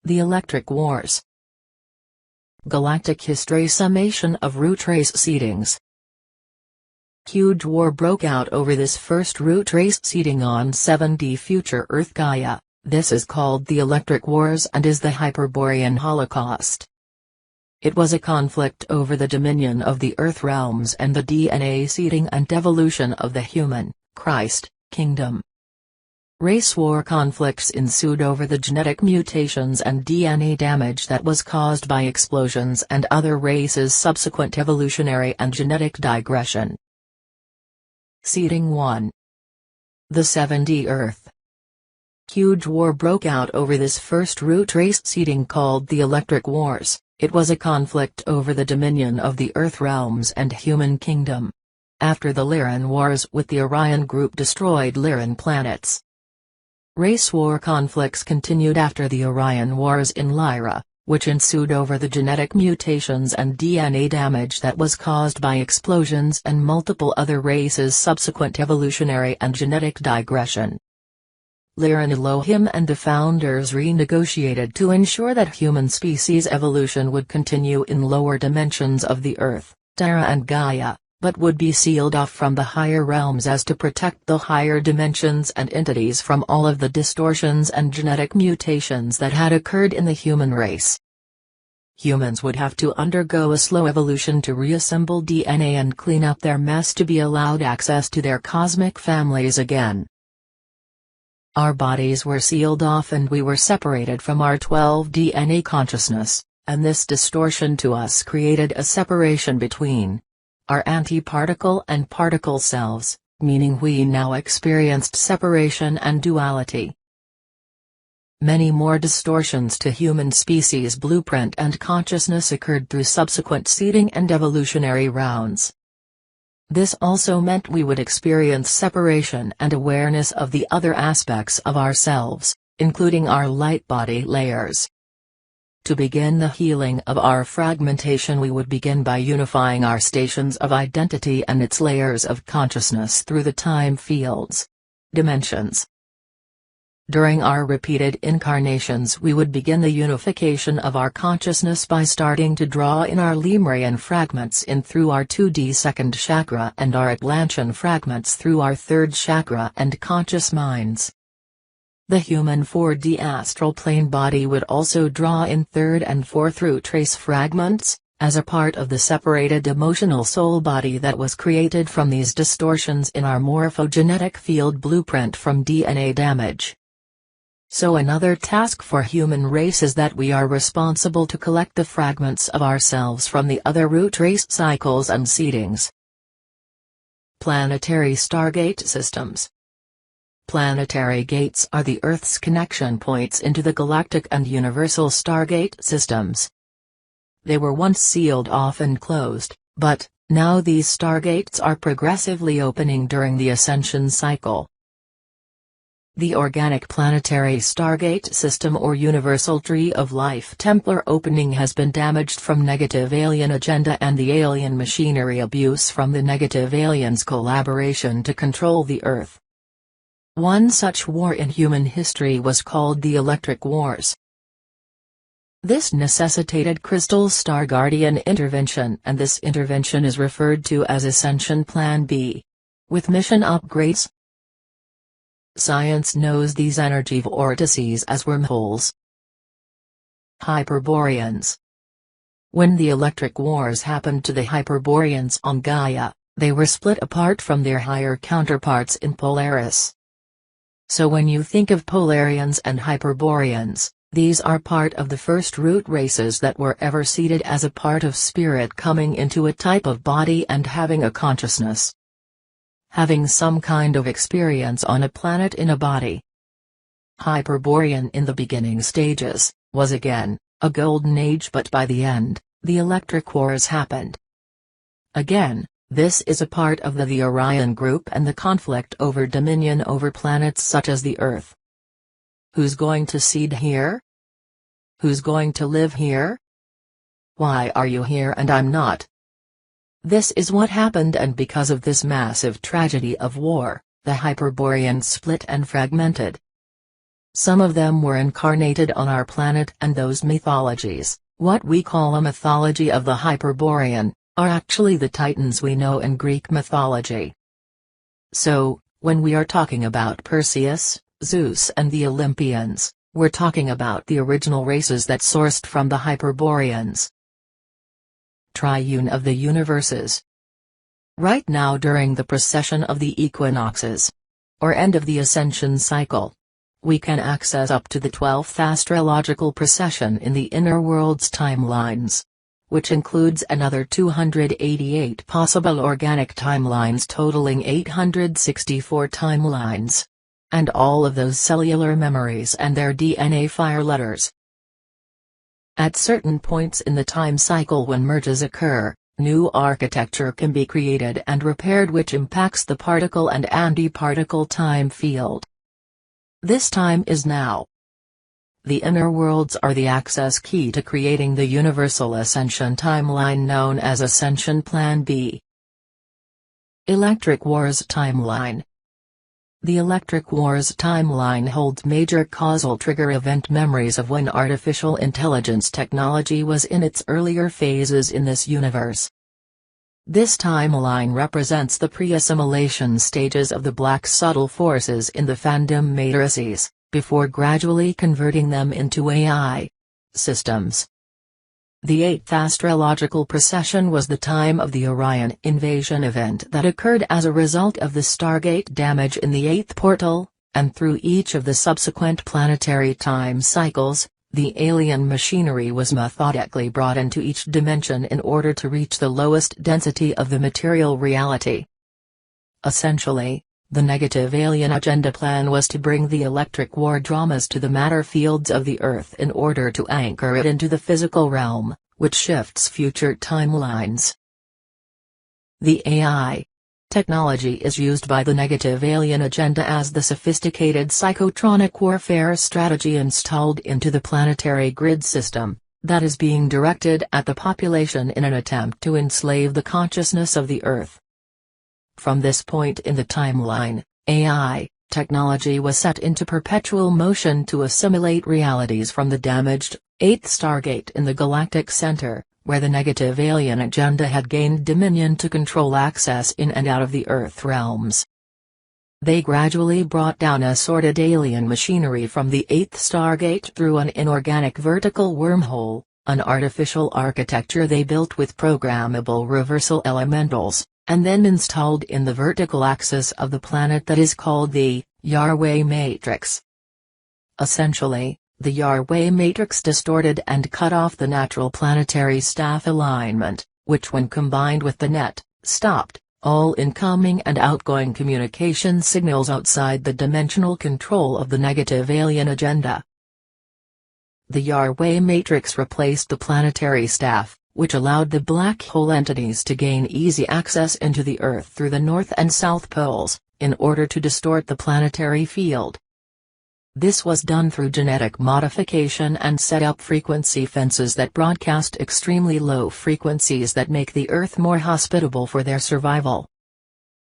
The Electric Wars. Galactic History Summation of Root Race Seedings. Huge war broke out over this first root race seeding on 7D future Earth Gaia. This is called the Electric Wars and is the Hyperborean Holocaust. It was a conflict over the dominion of the Earth realms and the DNA seeding and devolution of the human, Christ, kingdom. Race war conflicts ensued over the genetic mutations and DNA damage that was caused by explosions and other races' subsequent evolutionary and genetic digression. Seeding 1. The 7D Earth. Huge war broke out over this first root race seeding called the Electric Wars. It was a conflict over the dominion of the Earth realms and human kingdom. After the Lyran Wars with the Orion Group destroyed Lyran planets. Race war conflicts continued after the Orion Wars in Lyra, which ensued over the genetic mutations and DNA damage that was caused by explosions and multiple other races' subsequent evolutionary and genetic digression. Lyran Elohim and the Founders renegotiated to ensure that human species evolution would continue in lower dimensions of the Earth, Terra and Gaia, but would be sealed off from the higher realms as to protect the higher dimensions and entities from all of the distortions and genetic mutations that had occurred in the human race. Humans would have to undergo a slow evolution to reassemble DNA and clean up their mess to be allowed access to their cosmic families again. Our bodies were sealed off and we were separated from our 12 DNA consciousness, and this distortion to us created a separation between our antiparticle and particle selves, meaning we now experienced separation and duality. Many more distortions to human species blueprint and consciousness occurred through subsequent seeding and evolutionary rounds. This also meant we would experience separation and awareness of the other aspects of ourselves, including our light body layers. To begin the healing of our fragmentation, we would begin by unifying our stations of identity and its layers of consciousness through the time fields. Dimensions. During our repeated incarnations, we would begin the unification of our consciousness by starting to draw in our Lemurian fragments in through our 2D second chakra and our Atlantean fragments through our third chakra and conscious minds. The human 4D astral plane body would also draw in third and fourth root race fragments, as a part of the separated emotional soul body that was created from these distortions in our morphogenetic field blueprint from DNA damage. So another task for human race is that we are responsible to collect the fragments of ourselves from the other root race cycles and seedings. Planetary Stargate Systems. Planetary gates are the Earth's connection points into the galactic and universal Stargate systems. They were once sealed off and closed, but now these stargates are progressively opening during the ascension cycle. The Organic Planetary Stargate System or Universal Tree of Life Templar opening has been damaged from negative alien agenda and the alien machinery abuse from the negative aliens' collaboration to control the Earth. One such war in human history was called the Electric Wars. This necessitated Crystal Star Guardian intervention, and this intervention is referred to as Ascension Plan B. With mission upgrades. Science knows these energy vortices as wormholes. Hyperboreans. When the Electric Wars happened to the Hyperboreans on Gaia, they were split apart from their higher counterparts in Polaris. So when you think of Polarians and Hyperboreans, these are part of the first root races that were ever seeded as a part of spirit coming into a type of body and having a consciousness. Having some kind of experience on a planet in a body. Hyperborean in the beginning stages, was again, a golden age, but by the end, the Electric Wars happened. Again, this is a part of the Orion Group and the conflict over dominion over planets such as the Earth. Who's going to seed here? Who's going to live here? Why are you here and I'm not? This is what happened, and because of this massive tragedy of war, the Hyperboreans split and fragmented. Some of them were incarnated on our planet, and those mythologies, what we call a mythology of the Hyperborean, are actually the Titans we know in Greek mythology. So, when we are talking about Perseus, Zeus and the Olympians, we're talking about the original races that sourced from the Hyperboreans. Triune of the universes. Right now during the precession of the equinoxes, or end of the ascension cycle, we can access up to the 12th astrological precession in the inner world's timelines, which includes another 288 possible organic timelines totaling 864 timelines. And all of those cellular memories and their DNA fire letters. At certain points in the time cycle when merges occur, new architecture can be created and repaired which impacts the particle and antiparticle time field. This time is now. The inner worlds are the access key to creating the universal ascension timeline known as Ascension Plan B. Electric Wars Timeline. The Electric Wars timeline holds major causal trigger event memories of when artificial intelligence technology was in its earlier phases in this universe. This timeline represents the pre-assimilation stages of the black subtle forces in the Phantom matrices, before gradually converting them into AI systems. The 8th astrological precession was the time of the Orion invasion event that occurred as a result of the Stargate damage in the 8th portal, and through each of the subsequent planetary time cycles, the alien machinery was methodically brought into each dimension in order to reach the lowest density of the material reality. Essentially, the negative alien agenda plan was to bring the electric war dramas to the matter fields of the Earth in order to anchor it into the physical realm, which shifts future timelines. The AI technology is used by the negative alien agenda as the sophisticated psychotronic warfare strategy installed into the planetary grid system, that is being directed at the population in an attempt to enslave the consciousness of the Earth. From this point in the timeline, AI technology was set into perpetual motion to assimilate realities from the damaged 8th Stargate in the galactic center, where the negative alien agenda had gained dominion to control access in and out of the Earth realms. They gradually brought down assorted alien machinery from the 8th Stargate through an inorganic vertical wormhole, an artificial architecture they built with programmable reversal elementals, and then installed in the vertical axis of the planet that is called the Yahweh Matrix. Essentially, the Yahweh Matrix distorted and cut off the natural planetary staff alignment, which when combined with the net, stopped all incoming and outgoing communication signals outside the dimensional control of the negative alien agenda. The Yahweh Matrix replaced the planetary staff, which allowed the black hole entities to gain easy access into the Earth through the North and South poles, in order to distort the planetary field. This was done through genetic modification and set up frequency fences that broadcast extremely low frequencies that make the Earth more hospitable for their survival.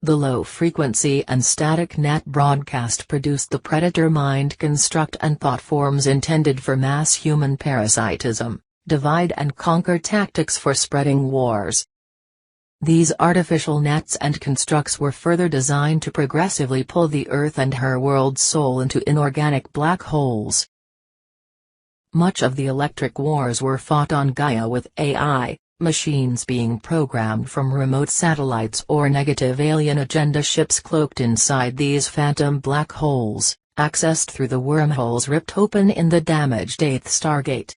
The low frequency and static net broadcast produced the predator mind construct and thought forms intended for mass human parasitism, divide and conquer tactics for spreading wars. These artificial nets and constructs were further designed to progressively pull the Earth and her world's soul into inorganic black holes. Much of the electric wars were fought on Gaia with AI machines being programmed from remote satellites or negative alien agenda ships cloaked inside these phantom black holes, accessed through the wormholes ripped open in the damaged 8th Stargate.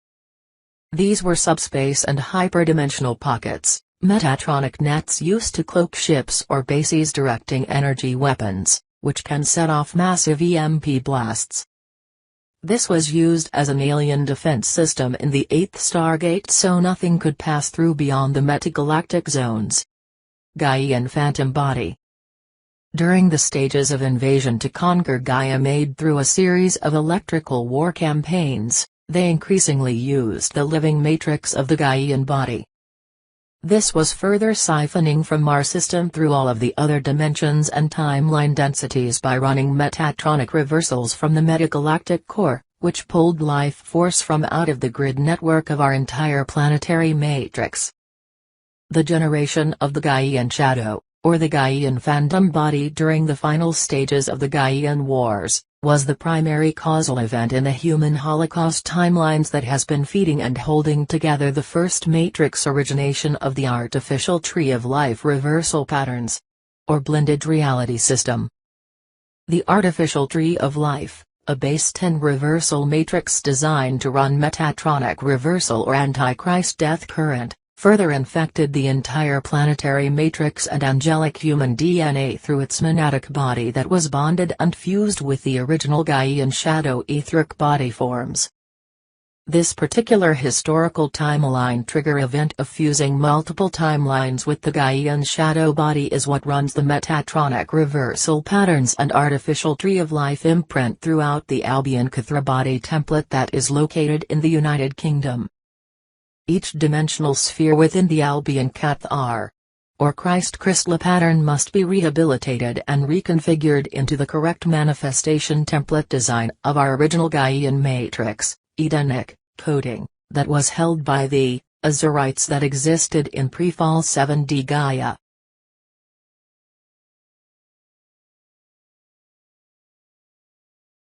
These were subspace and hyperdimensional pockets, Metatronic nets used to cloak ships or bases directing energy weapons, which can set off massive EMP blasts. This was used as an alien defense system in the 8th Stargate so nothing could pass through beyond the metagalactic zones. Gaian Phantom Body. During the stages of invasion to conquer Gaia made through a series of electrical war campaigns, they increasingly used the living matrix of the Gaian body. This was further siphoning from our system through all of the other dimensions and timeline densities by running metatronic reversals from the metagalactic core, which pulled life force from out of the grid network of our entire planetary matrix. The generation of the Gaian shadow, or the Gaian phantom body during the final stages of the Gaian Wars, was the primary causal event in the human Holocaust timelines that has been feeding and holding together the first matrix origination of the artificial tree of life reversal patterns, or blended reality system. The artificial tree of life, a base 10 reversal matrix designed to run metatronic reversal or antichrist death current, further infected the entire planetary matrix and angelic human DNA through its monadic body that was bonded and fused with the original Gaian shadow etheric body forms. This particular historical timeline trigger event of fusing multiple timelines with the Gaian shadow body is what runs the metatronic reversal patterns and artificial tree of life imprint throughout the Albion Cathra body template that is located in the United Kingdom. Each dimensional sphere within the Albion Cathar, or Christ crystal pattern must be rehabilitated and reconfigured into the correct manifestation template design of our original Gaian matrix, Edenic, coding, that was held by the Azurites that existed in pre-fall 7D Gaia.